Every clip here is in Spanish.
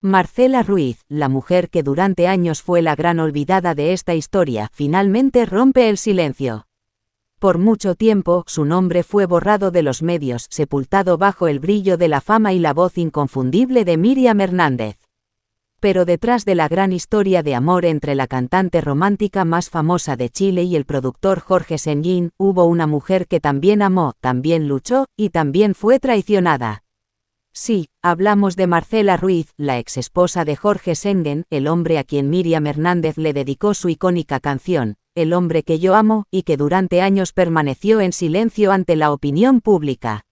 Marcela Ruiz, la mujer que durante años fue la gran olvidada de esta historia, finalmente rompe el silencio. Por mucho tiempo, su nombre fue borrado de los medios, sepultado bajo el brillo de la fama y la voz inconfundible de Míriam Hernández. Pero detrás de la gran historia de amor entre la cantante romántica más famosa de Chile y el productor Jorge Senllín, hubo una mujer que también amó, también luchó, y también fue traicionada. Sí, hablamos de Marcela Ruiz, la exesposa de Jorge Sengen, el hombre a quien Míriam Hernández le dedicó su icónica canción, El hombre que yo amo, y que durante años permaneció en silencio ante la opinión pública.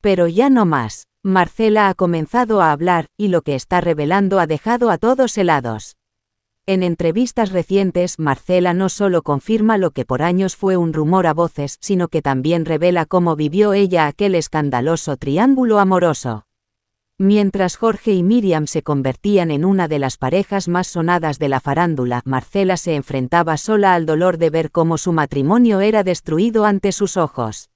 Pero ya no más. Marcela ha comenzado a hablar, y lo que está revelando ha dejado a todos helados. En entrevistas recientes, Marcela no solo confirma lo que por años fue un rumor a voces, sino que también revela cómo vivió ella aquel escandaloso triángulo amoroso. Mientras Jorge y Míriam se convertían en una de las parejas más sonadas de la farándula, Marcela se enfrentaba sola al dolor de ver cómo su matrimonio era destruido ante sus ojos.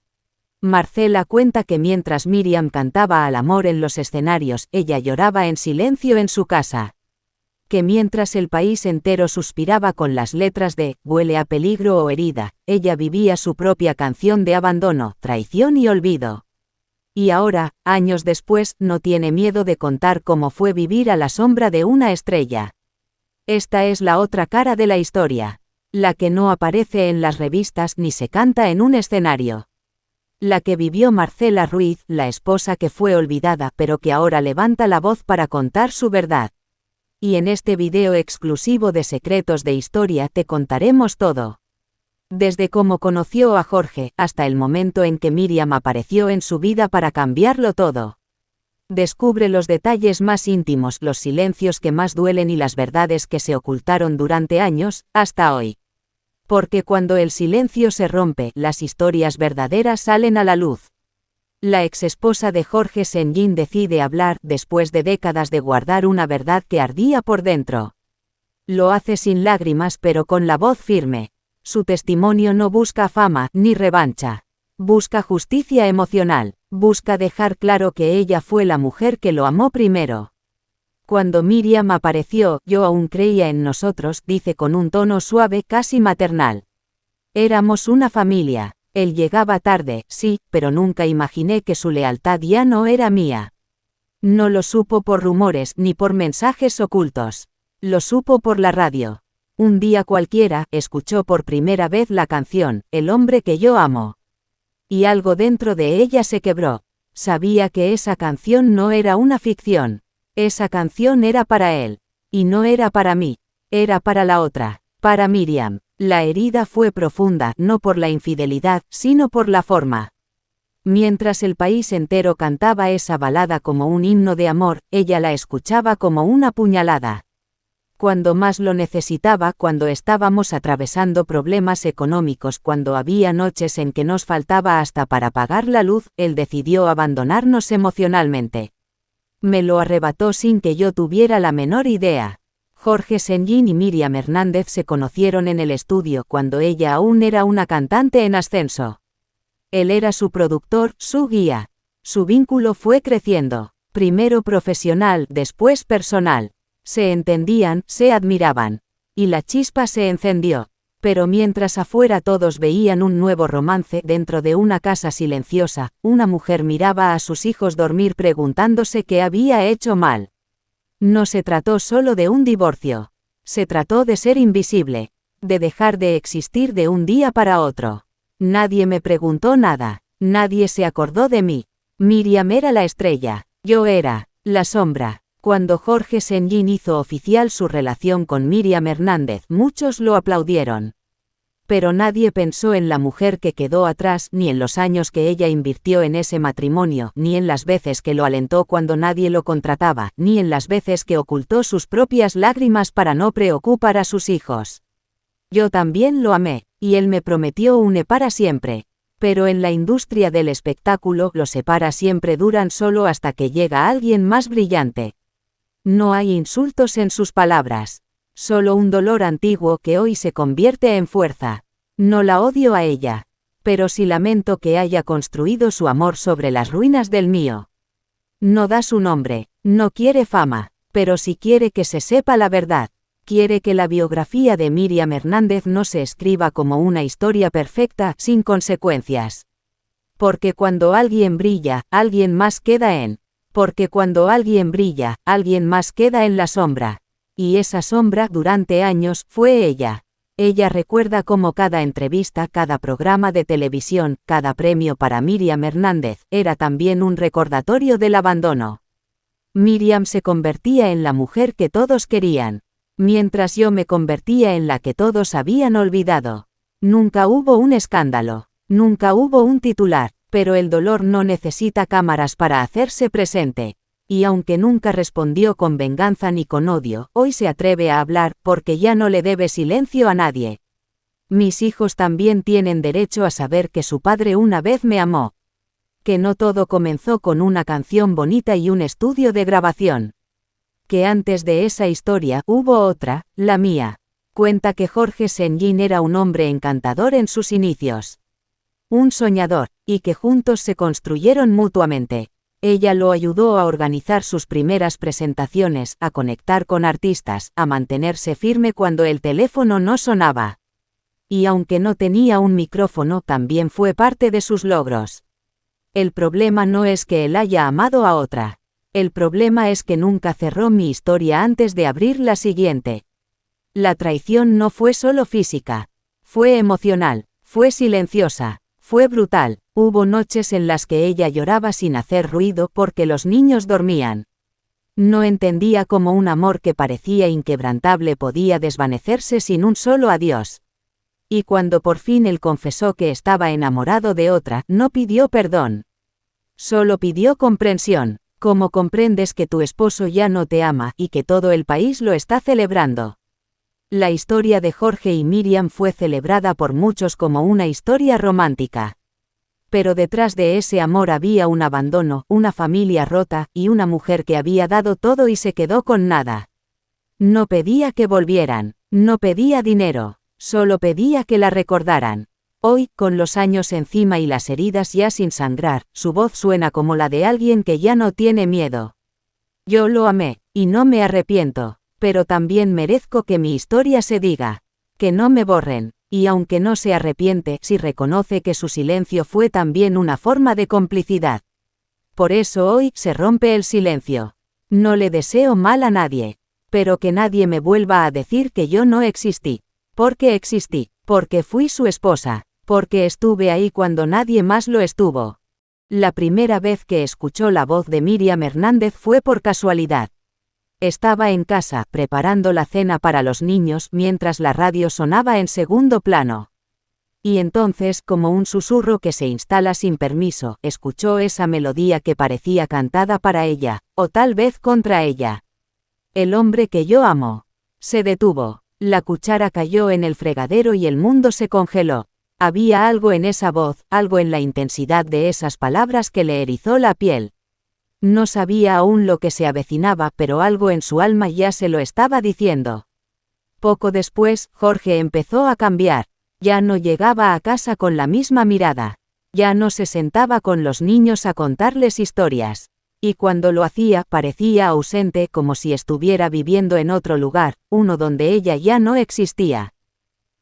Marcela cuenta que mientras Míriam cantaba al amor en los escenarios, ella lloraba en silencio en su casa. Que mientras el país entero suspiraba con las letras de Huele a peligro o herida, ella vivía su propia canción de abandono, traición y olvido. Y ahora, años después, no tiene miedo de contar cómo fue vivir a la sombra de una estrella. Esta es la otra cara de la historia. La que no aparece en las revistas ni se canta en un escenario. La que vivió Marcela Ruiz, la esposa que fue olvidada pero que ahora levanta la voz para contar su verdad. Y en este video exclusivo de Secretos de Historia te contaremos todo. Desde cómo conoció a Jorge, hasta el momento en que Míriam apareció en su vida para cambiarlo todo. Descubre los detalles más íntimos, los silencios que más duelen y las verdades que se ocultaron durante años, hasta hoy. Porque cuando el silencio se rompe, las historias verdaderas salen a la luz. La exesposa de Jorge Senllín decide hablar después de décadas de guardar una verdad que ardía por dentro. Lo hace sin lágrimas pero con la voz firme. Su testimonio no busca fama ni revancha. Busca justicia emocional. Busca dejar claro que ella fue la mujer que lo amó primero. Cuando Míriam apareció, yo aún creía en nosotros, dice con un tono suave casi maternal. Éramos una familia. Él llegaba tarde, sí, pero nunca imaginé que su lealtad ya no era mía. No lo supo por rumores ni por mensajes ocultos. Lo supo por la radio. Un día cualquiera, escuchó por primera vez la canción, El hombre que yo amo. Y algo dentro de ella se quebró. Sabía que esa canción no era una ficción. Esa canción era para él. Y no era para mí. Era para la otra, para Míriam. La herida fue profunda, no por la infidelidad, sino por la forma. Mientras el país entero cantaba esa balada como un himno de amor, ella la escuchaba como una puñalada. Cuando más lo necesitaba, cuando estábamos atravesando problemas económicos, cuando había noches en que nos faltaba hasta para pagar la luz, él decidió abandonarnos emocionalmente. Me lo arrebató sin que yo tuviera la menor idea. Jorge Senllín y Míriam Hernández se conocieron en el estudio cuando ella aún era una cantante en ascenso. Él era su productor, su guía. Su vínculo fue creciendo, primero profesional, después personal. Se entendían, se admiraban. Y la chispa se encendió. Pero mientras afuera todos veían un nuevo romance, dentro de una casa silenciosa, una mujer miraba a sus hijos dormir preguntándose qué había hecho mal. No se trató solo de un divorcio. Se trató de ser invisible. De dejar de existir de un día para otro. Nadie me preguntó nada. Nadie se acordó de mí. Míriam era la estrella. Yo era la sombra. Cuando Jorge Senllín hizo oficial su relación con Míriam Hernández, muchos lo aplaudieron. Pero nadie pensó en la mujer que quedó atrás, ni en los años que ella invirtió en ese matrimonio, ni en las veces que lo alentó cuando nadie lo contrataba, ni en las veces que ocultó sus propias lágrimas para no preocupar a sus hijos. Yo también lo amé, y él me prometió une para siempre. Pero en la industria del espectáculo, los para siempre duran solo hasta que llega alguien más brillante. No hay insultos en sus palabras. Solo un dolor antiguo que hoy se convierte en fuerza. No la odio a ella. Pero sí lamento que haya construido su amor sobre las ruinas del mío. No da su nombre, no quiere fama. Pero si quiere que se sepa la verdad, quiere que la biografía de Miriam Hernández no se escriba como una historia perfecta, sin consecuencias. Porque cuando alguien brilla, alguien más queda en. Porque cuando alguien brilla, alguien más queda en la sombra. Y esa sombra, durante años, fue ella. Ella recuerda cómo cada entrevista, cada programa de televisión, cada premio para Miriam Hernández, era también un recordatorio del abandono. Miriam se convertía en la mujer que todos querían, mientras yo me convertía en la que todos habían olvidado. Nunca hubo un escándalo, nunca hubo un titular, pero el dolor no necesita cámaras para hacerse presente. Y aunque nunca respondió con venganza ni con odio, hoy se atreve a hablar, porque ya no le debe silencio a nadie. Mis hijos también tienen derecho a saber que su padre una vez me amó. Que no todo comenzó con una canción bonita y un estudio de grabación. Que antes de esa historia hubo otra, la mía. Cuenta que Jorge Senllín era un hombre encantador en sus inicios. Un soñador, y que juntos se construyeron mutuamente. Ella lo ayudó a organizar sus primeras presentaciones, a conectar con artistas, a mantenerse firme cuando el teléfono no sonaba. Y aunque no tenía un micrófono, también fue parte de sus logros. El problema no es que él haya amado a otra. El problema es que nunca cerró mi historia antes de abrir la siguiente. La traición no fue solo física. Fue emocional, fue silenciosa, fue brutal. Hubo noches en las que ella lloraba sin hacer ruido porque los niños dormían. No entendía cómo un amor que parecía inquebrantable podía desvanecerse sin un solo adiós. Y cuando por fin él confesó que estaba enamorado de otra, no pidió perdón. Solo pidió comprensión. ¿Cómo comprendes que tu esposo ya no te ama y que todo el país lo está celebrando? La historia de Jorge y Miriam fue celebrada por muchos como una historia romántica. Pero detrás de ese amor había un abandono, una familia rota, y una mujer que había dado todo y se quedó con nada. No pedía que volvieran, no pedía dinero, solo pedía que la recordaran. Hoy, con los años encima y las heridas ya sin sangrar, su voz suena como la de alguien que ya no tiene miedo. Yo lo amé, y no me arrepiento, pero también merezco que mi historia se diga. Que no me borren. Y aunque no se arrepiente, sí reconoce que su silencio fue también una forma de complicidad. Por eso hoy se rompe el silencio. No le deseo mal a nadie, pero que nadie me vuelva a decir que yo no existí. Porque existí, porque fui su esposa, porque estuve ahí cuando nadie más lo estuvo. La primera vez que escuchó la voz de Miriam Hernández fue por casualidad. Estaba en casa, preparando la cena para los niños mientras la radio sonaba en segundo plano. Y entonces, como un susurro que se instala sin permiso, escuchó esa melodía que parecía cantada para ella, o tal vez contra ella. El hombre que yo amo. Se detuvo. La cuchara cayó en el fregadero y el mundo se congeló. Había algo en esa voz, algo en la intensidad de esas palabras que le erizó la piel. No sabía aún lo que se avecinaba, pero algo en su alma ya se lo estaba diciendo. Poco después, Jorge empezó a cambiar. Ya no llegaba a casa con la misma mirada. Ya no se sentaba con los niños a contarles historias. Y cuando lo hacía, parecía ausente, como si estuviera viviendo en otro lugar, uno donde ella ya no existía.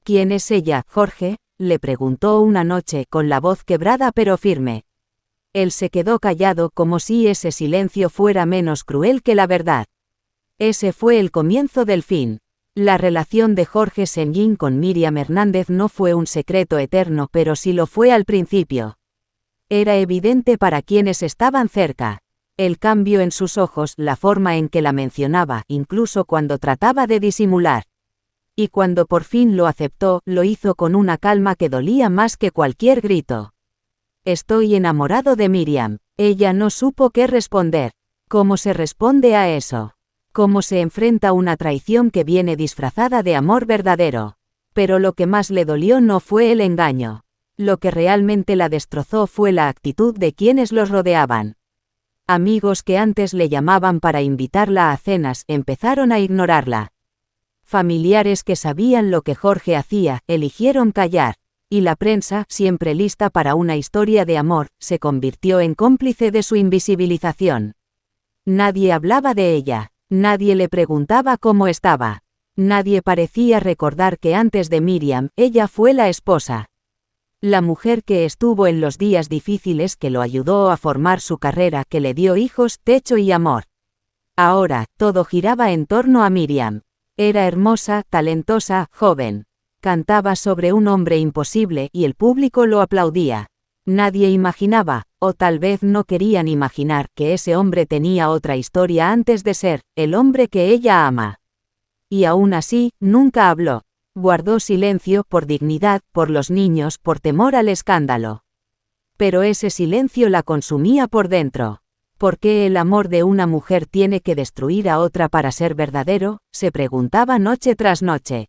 ¿Quién es ella, Jorge?, le preguntó una noche, con la voz quebrada pero firme. Él se quedó callado, como si ese silencio fuera menos cruel que la verdad. Ese fue el comienzo del fin. La relación de Jorge Senllín con Miriam Hernández no fue un secreto eterno, pero sí lo fue al principio. Era evidente para quienes estaban cerca. El cambio en sus ojos, la forma en que la mencionaba, incluso cuando trataba de disimular. Y cuando por fin lo aceptó, lo hizo con una calma que dolía más que cualquier grito. Estoy enamorado de Miriam. Ella no supo qué responder. ¿Cómo se responde a eso? ¿Cómo se enfrenta una traición que viene disfrazada de amor verdadero? Pero lo que más le dolió no fue el engaño. Lo que realmente la destrozó fue la actitud de quienes los rodeaban. Amigos que antes le llamaban para invitarla a cenas, empezaron a ignorarla. Familiares que sabían lo que Jorge hacía, eligieron callar. Y la prensa, siempre lista para una historia de amor, se convirtió en cómplice de su invisibilización. Nadie hablaba de ella, Nadie le preguntaba cómo estaba. Nadie parecía recordar que antes de Miriam, ella fue la esposa. La mujer que estuvo en los días difíciles, que lo ayudó a formar su carrera, que le dio hijos, techo y amor. Ahora, todo giraba en torno a Miriam. Era hermosa, talentosa, joven. Cantaba sobre un hombre imposible y el público lo aplaudía. Nadie imaginaba, o tal vez no querían imaginar, que ese hombre tenía otra historia antes de ser el hombre que ella ama. Y aún así, nunca habló. Guardó silencio por dignidad, por los niños, por temor al escándalo. Pero ese silencio la consumía por dentro. ¿Por qué el amor de una mujer tiene que destruir a otra para ser verdadero?, se preguntaba noche tras noche.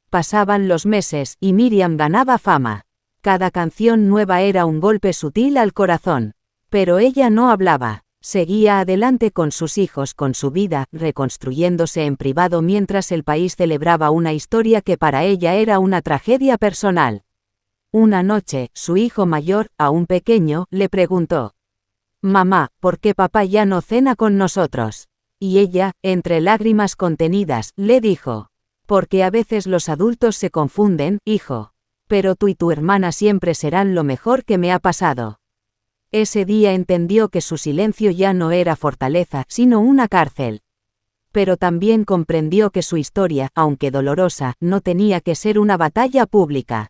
Pasaban los meses y Miriam ganaba fama. Cada canción nueva era un golpe sutil al corazón. Pero ella no hablaba. Seguía adelante con sus hijos, con su vida, reconstruyéndose en privado mientras el país celebraba una historia que para ella era una tragedia personal. Una noche, su hijo mayor, aún pequeño, le preguntó: «Mamá, ¿por qué papá ya no cena con nosotros?». Y ella, entre lágrimas contenidas, le dijo: «Porque a veces los adultos se confunden, hijo. Pero tú y tu hermana siempre serán lo mejor que me ha pasado». Ese día entendió que su silencio ya no era fortaleza, sino una cárcel. Pero también comprendió que su historia, aunque dolorosa, no tenía que ser una batalla pública.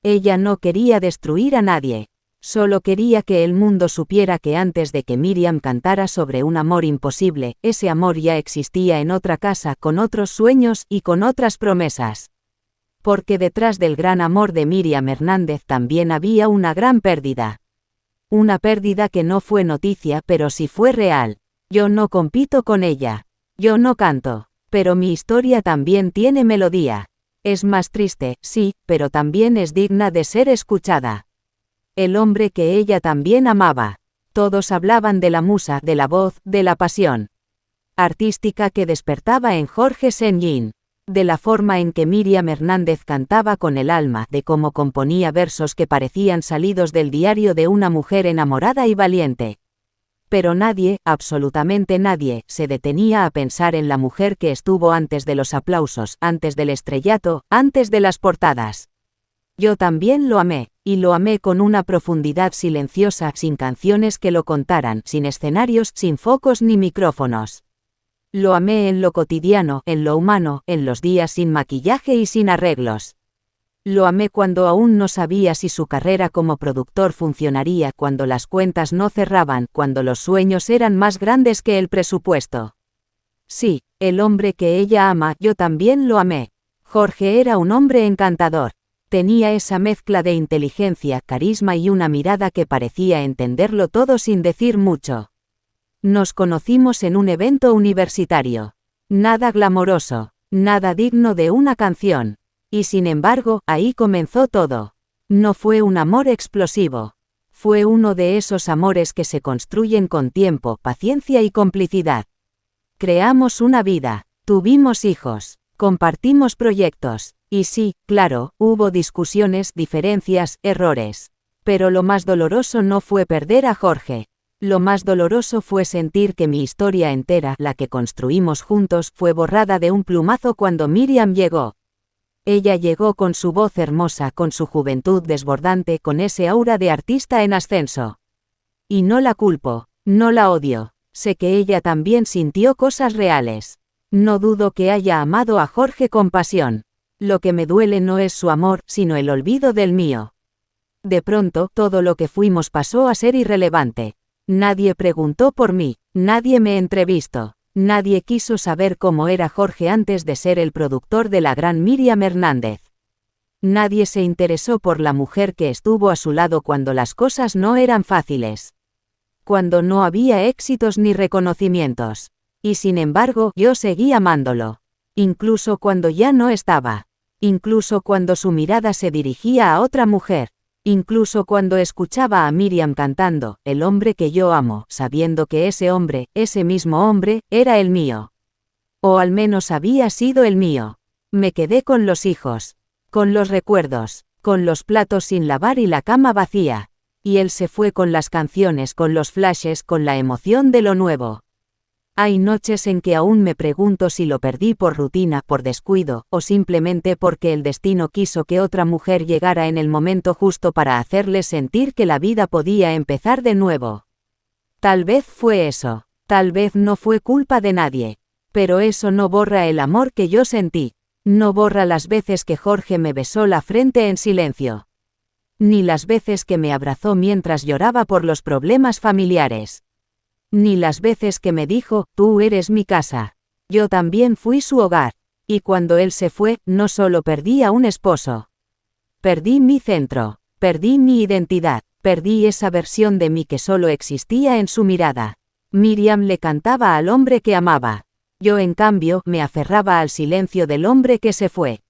Ella no quería destruir a nadie. Solo quería que el mundo supiera que antes de que Miriam cantara sobre un amor imposible, ese amor ya existía en otra casa, con otros sueños y con otras promesas. Porque detrás del gran amor de Miriam Hernández también había una gran pérdida. Una pérdida que no fue noticia, pero sí fue real. Yo no compito con ella. Yo no canto. Pero mi historia también tiene melodía. Es más triste, sí, pero también es digna de ser escuchada. El hombre que ella también amaba. Todos hablaban de la musa, de la voz, de la pasión artística que despertaba en Jorge Senyin. De la forma en que Miriam Hernández cantaba con el alma, de cómo componía versos que parecían salidos del diario de una mujer enamorada y valiente. Pero nadie, absolutamente nadie, se detenía a pensar en la mujer que estuvo antes de los aplausos, antes del estrellato, antes de las portadas. Yo también lo amé, y lo amé con una profundidad silenciosa, sin canciones que lo contaran, sin escenarios, sin focos ni micrófonos. Lo amé en lo cotidiano, en lo humano, en los días sin maquillaje y sin arreglos. Lo amé cuando aún no sabía si su carrera como productor funcionaría, cuando las cuentas no cerraban, cuando los sueños eran más grandes que el presupuesto. Sí, el hombre que ella ama, yo también lo amé. Jorge era un hombre encantador. Tenía esa mezcla de inteligencia, carisma y una mirada que parecía entenderlo todo sin decir mucho. Nos conocimos en un evento universitario. Nada glamoroso, nada digno de una canción. Y sin embargo, ahí comenzó todo. No fue un amor explosivo. Fue uno de esos amores que se construyen con tiempo, paciencia y complicidad. Creamos una vida, tuvimos hijos, compartimos proyectos. Y sí, claro, hubo discusiones, diferencias, errores. Pero lo más doloroso no fue perder a Jorge. Lo más doloroso fue sentir que mi historia entera, la que construimos juntos, fue borrada de un plumazo cuando Miriam llegó. Ella llegó con su voz hermosa, con su juventud desbordante, con ese aura de artista en ascenso. Y no la culpo, no la odio. Sé que ella también sintió cosas reales. No dudo que haya amado a Jorge con pasión. Lo que me duele no es su amor, sino el olvido del mío. De pronto, todo lo que fuimos pasó a ser irrelevante. Nadie preguntó por mí, nadie me entrevistó, nadie quiso saber cómo era Jorge antes de ser el productor de la gran Miriam Hernández. Nadie se interesó por la mujer que estuvo a su lado cuando las cosas no eran fáciles. Cuando no había éxitos ni reconocimientos. Y sin embargo, yo seguí amándolo. Incluso cuando ya no estaba. Incluso cuando su mirada se dirigía a otra mujer. Incluso cuando escuchaba a Miriam cantando, el hombre que yo amo, sabiendo que ese hombre, ese mismo hombre, era el mío. O al menos había sido el mío. Me quedé con los hijos, con los recuerdos, con los platos sin lavar y la cama vacía. Y él se fue con las canciones, con los flashes, con la emoción de lo nuevo. Hay noches en que aún me pregunto si lo perdí por rutina, por descuido, o simplemente porque el destino quiso que otra mujer llegara en el momento justo para hacerle sentir que la vida podía empezar de nuevo. Tal vez fue eso, tal vez no fue culpa de nadie. Pero eso no borra el amor que yo sentí, no borra las veces que Jorge me besó la frente en silencio. Ni las veces que me abrazó mientras lloraba por los problemas familiares. Ni las veces que me dijo, tú eres mi casa. Yo también fui su hogar. Y cuando él se fue, no solo perdí a un esposo. Perdí mi centro, perdí mi identidad, perdí esa versión de mí que solo existía en su mirada. Miriam le cantaba al hombre que amaba. Yo en cambio me aferraba al silencio del hombre que se fue.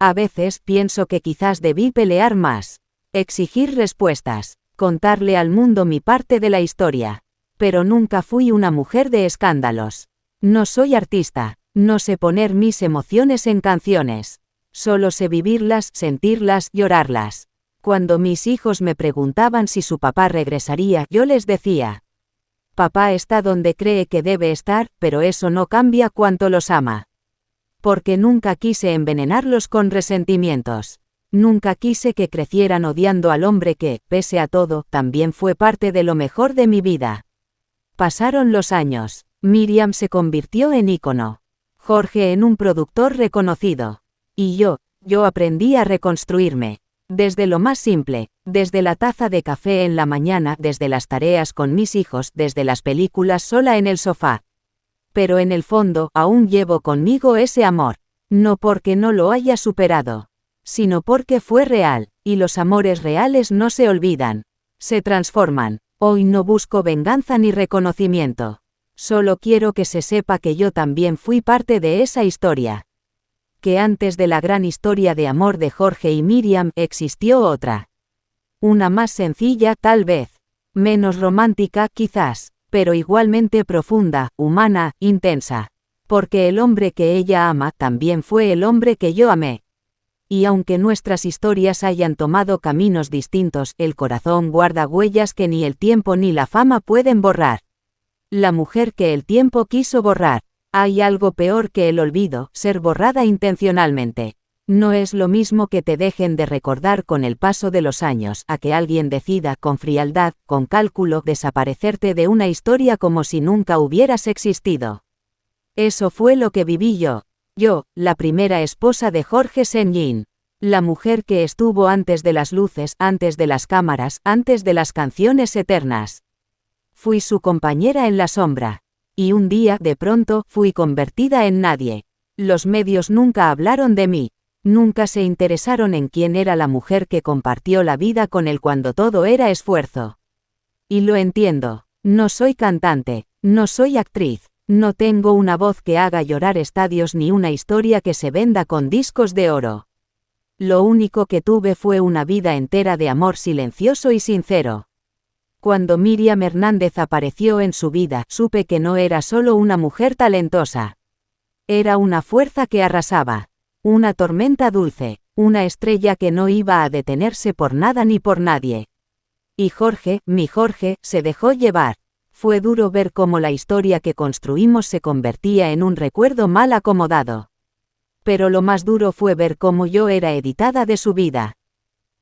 A veces pienso que quizás debí pelear más. Exigir respuestas, contarle al mundo mi parte de la historia. Pero nunca fui una mujer de escándalos. No soy artista, no sé poner mis emociones en canciones. Solo sé vivirlas, sentirlas, llorarlas. Cuando mis hijos me preguntaban si su papá regresaría, yo les decía: papá está donde cree que debe estar, pero eso no cambia cuánto los ama. Porque nunca quise envenenarlos con resentimientos. Nunca quise que crecieran odiando al hombre que, pese a todo, también fue parte de lo mejor de mi vida. Pasaron los años. Miriam se convirtió en ícono. Jorge en un productor reconocido. Y yo aprendí a reconstruirme. Desde lo más simple, desde la taza de café en la mañana, desde las tareas con mis hijos, desde las películas sola en el sofá. Pero en el fondo, aún llevo conmigo ese amor. No porque no lo haya superado, sino porque fue real, y los amores reales no se olvidan. Se transforman. Hoy no busco venganza ni reconocimiento. Solo quiero que se sepa que yo también fui parte de esa historia. Que antes de la gran historia de amor de Jorge y Miriam existió otra. Una más sencilla, tal vez. Menos romántica, quizás, pero igualmente profunda, humana, intensa. Porque el hombre que ella ama también fue el hombre que yo amé. Y aunque nuestras historias hayan tomado caminos distintos, el corazón guarda huellas que ni el tiempo ni la fama pueden borrar. La mujer que el tiempo quiso borrar. Hay algo peor que el olvido, ser borrada intencionalmente. No es lo mismo que te dejen de recordar con el paso de los años, a que alguien decida con frialdad, con cálculo, desaparecerte de una historia como si nunca hubieras existido. Eso fue lo que viví yo. Yo, la primera esposa de Jorge Senyin. La mujer que estuvo antes de las luces, antes de las cámaras, antes de las canciones eternas. Fui su compañera en la sombra. Y un día, de pronto, fui convertida en nadie. Los medios nunca hablaron de mí. Nunca se interesaron en quién era la mujer que compartió la vida con él cuando todo era esfuerzo. Y lo entiendo. No soy cantante, no soy actriz. No tengo una voz que haga llorar estadios ni una historia que se venda con discos de oro. Lo único que tuve fue una vida entera de amor silencioso y sincero. Cuando Miriam Hernández apareció en su vida, supe que no era solo una mujer talentosa. Era una fuerza que arrasaba. Una tormenta dulce, una estrella que no iba a detenerse por nada ni por nadie. Y Jorge, mi Jorge, se dejó llevar. Fue duro ver cómo la historia que construimos se convertía en un recuerdo mal acomodado. Pero lo más duro fue ver cómo yo era editada de su vida.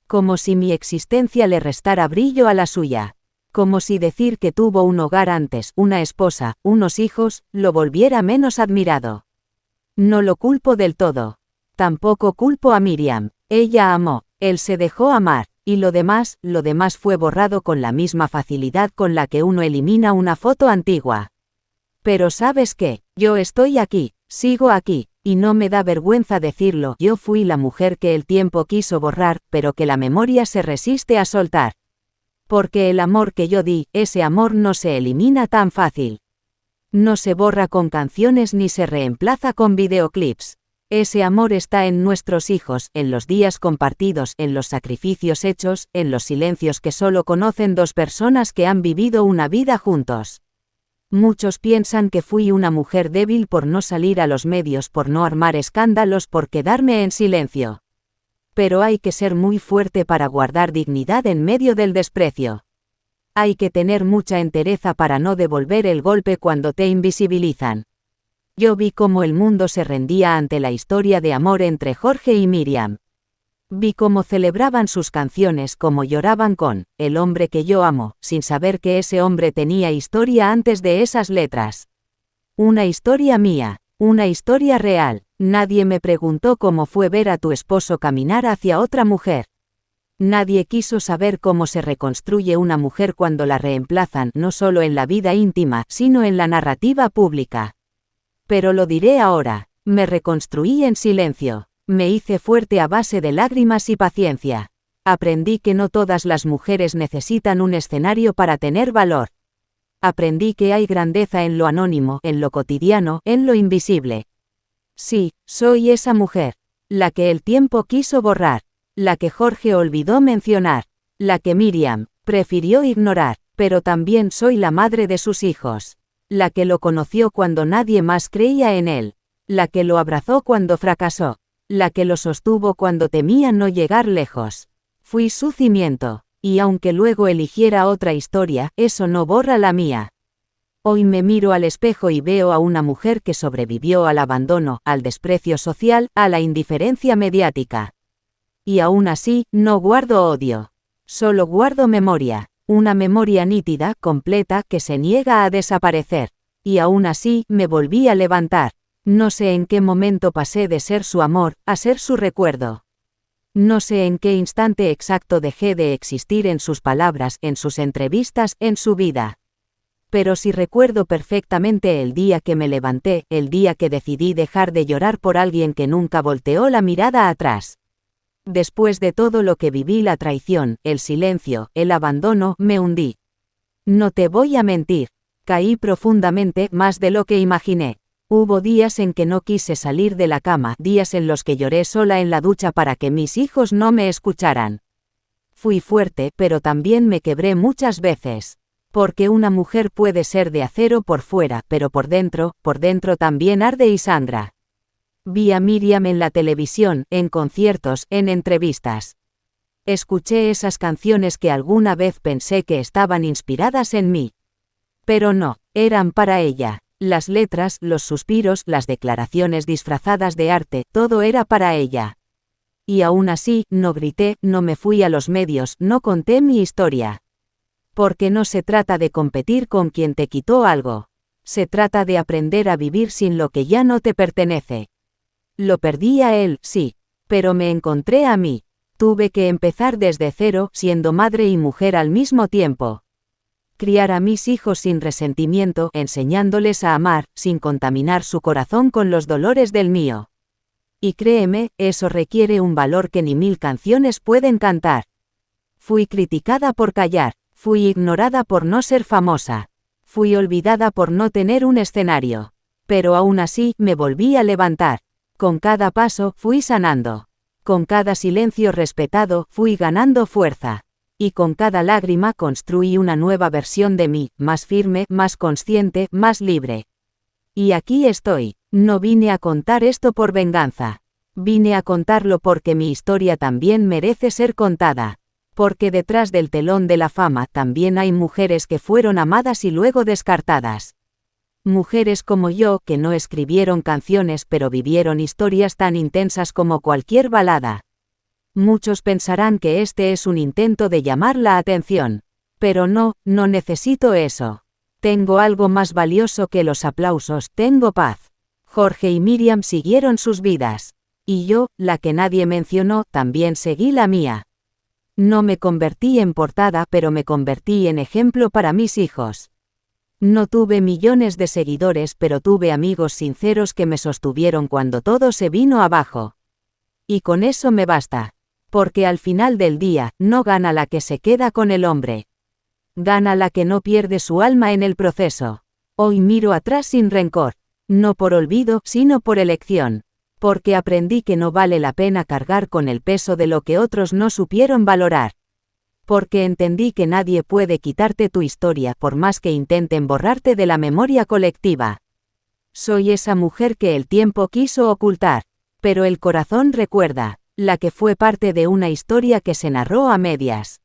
Como si mi existencia le restara brillo a la suya. Como si decir que tuvo un hogar antes, una esposa, unos hijos, lo volviera menos admirado. No lo culpo del todo. Tampoco culpo a Miriam. Ella amó, él se dejó amar. Y lo demás fue borrado con la misma facilidad con la que uno elimina una foto antigua. Pero ¿sabes qué? Yo estoy aquí, sigo aquí, y no me da vergüenza decirlo. Yo fui la mujer que el tiempo quiso borrar, pero que la memoria se resiste a soltar. Porque el amor que yo di, ese amor no se elimina tan fácil. No se borra con canciones ni se reemplaza con videoclips. Ese amor está en nuestros hijos, en los días compartidos, en los sacrificios hechos, en los silencios que solo conocen dos personas que han vivido una vida juntos. Muchos piensan que fui una mujer débil por no salir a los medios, por no armar escándalos, por quedarme en silencio. Pero hay que ser muy fuerte para guardar dignidad en medio del desprecio. Hay que tener mucha entereza para no devolver el golpe cuando te invisibilizan. Yo vi cómo el mundo se rendía ante la historia de amor entre Jorge y Miriam. Vi cómo celebraban sus canciones, cómo lloraban con "El hombre que yo amo", sin saber que ese hombre tenía historia antes de esas letras. Una historia mía, una historia real. Nadie me preguntó cómo fue ver a tu esposo caminar hacia otra mujer. Nadie quiso saber cómo se reconstruye una mujer cuando la reemplazan, no solo en la vida íntima, sino en la narrativa pública. Pero lo diré ahora, me reconstruí en silencio. Me hice fuerte a base de lágrimas y paciencia. Aprendí que no todas las mujeres necesitan un escenario para tener valor. Aprendí que hay grandeza en lo anónimo, en lo cotidiano, en lo invisible. Sí, soy esa mujer, la que el tiempo quiso borrar, la que Jorge olvidó mencionar, la que Miriam prefirió ignorar, pero también soy la madre de sus hijos, la que lo conoció cuando nadie más creía en él, la que lo abrazó cuando fracasó, la que lo sostuvo cuando temía no llegar lejos. Fui su cimiento, y aunque luego eligiera otra historia, eso no borra la mía. Hoy me miro al espejo y veo a una mujer que sobrevivió al abandono, al desprecio social, a la indiferencia mediática. Y aún así, no guardo odio. Solo guardo memoria, una memoria nítida, completa, que se niega a desaparecer. Y aún así, me volví a levantar. No sé en qué momento pasé de ser su amor, a ser su recuerdo. No sé en qué instante exacto dejé de existir en sus palabras, en sus entrevistas, en su vida. Pero sí recuerdo perfectamente el día que me levanté, el día que decidí dejar de llorar por alguien que nunca volteó la mirada atrás. Después de todo lo que viví, la traición, el silencio, el abandono, me hundí. No te voy a mentir, caí profundamente, más de lo que imaginé. Hubo días en que no quise salir de la cama, días en los que lloré sola en la ducha para que mis hijos no me escucharan. Fui fuerte, pero también me quebré muchas veces. Porque una mujer puede ser de acero por fuera, pero por dentro también arde y sangra. Vi a Miriam en la televisión, en conciertos, en entrevistas. Escuché esas canciones que alguna vez pensé que estaban inspiradas en mí. Pero no, eran para ella. Las letras, los suspiros, las declaraciones disfrazadas de arte, todo era para ella. Y aún así, no grité, no me fui a los medios, no conté mi historia. Porque no se trata de competir con quien te quitó algo. Se trata de aprender a vivir sin lo que ya no te pertenece. Lo perdí a él, sí, pero me encontré a mí. Tuve que empezar desde cero, siendo madre y mujer al mismo tiempo. Criar a mis hijos sin resentimiento, enseñándoles a amar, sin contaminar su corazón con los dolores del mío. Y créeme, eso requiere un valor que ni 1000 canciones pueden cantar. Fui criticada por callar, fui ignorada por no ser famosa, fui olvidada por no tener un escenario. Pero aún así, me volví a levantar. Con cada paso, fui sanando. Con cada silencio respetado, fui ganando fuerza. Y con cada lágrima construí una nueva versión de mí, más firme, más consciente, más libre. Y aquí estoy. No vine a contar esto por venganza. Vine a contarlo porque mi historia también merece ser contada. Porque detrás del telón de la fama también hay mujeres que fueron amadas y luego descartadas. Mujeres como yo que no escribieron canciones pero vivieron historias tan intensas como cualquier balada. Muchos pensarán que este es un intento de llamar la atención. Pero no, no necesito eso. Tengo algo más valioso que los aplausos, tengo paz. Jorge y Miriam siguieron sus vidas. Y yo, la que nadie mencionó, también seguí la mía. No me convertí en portada, pero me convertí en ejemplo para mis hijos. No tuve millones de seguidores, pero tuve amigos sinceros que me sostuvieron cuando todo se vino abajo. Y con eso me basta. Porque al final del día, no gana la que se queda con el hombre. Gana la que no pierde su alma en el proceso. Hoy miro atrás sin rencor. No por olvido, sino por elección. Porque aprendí que no vale la pena cargar con el peso de lo que otros no supieron valorar. Porque entendí que nadie puede quitarte tu historia por más que intenten borrarte de la memoria colectiva. Soy esa mujer que el tiempo quiso ocultar. Pero el corazón recuerda. La que fue parte de una historia que se narró a medias.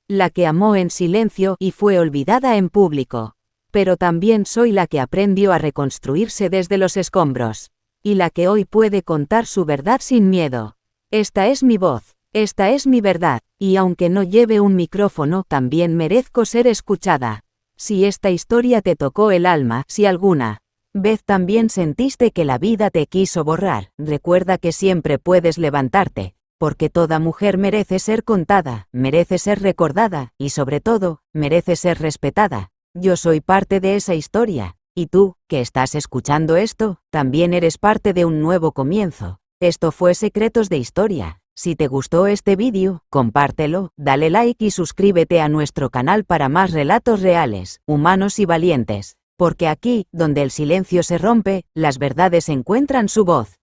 la que amó en silencio y fue olvidada en público. Pero también soy la que aprendió a reconstruirse desde los escombros. Y la que hoy puede contar su verdad sin miedo. Esta es mi voz, esta es mi verdad, y aunque no lleve un micrófono, también merezco ser escuchada. Si esta historia te tocó el alma, si alguna vez también sentiste que la vida te quiso borrar, recuerda que siempre puedes levantarte, porque toda mujer merece ser contada, merece ser recordada, y sobre todo, merece ser respetada. Yo soy parte de esa historia, y tú, que estás escuchando esto, también eres parte de un nuevo comienzo. Esto fue Secretos de Historia. Si te gustó este vídeo, compártelo, dale like y suscríbete a nuestro canal para más relatos reales, humanos y valientes. Porque aquí, donde el silencio se rompe, las verdades encuentran su voz.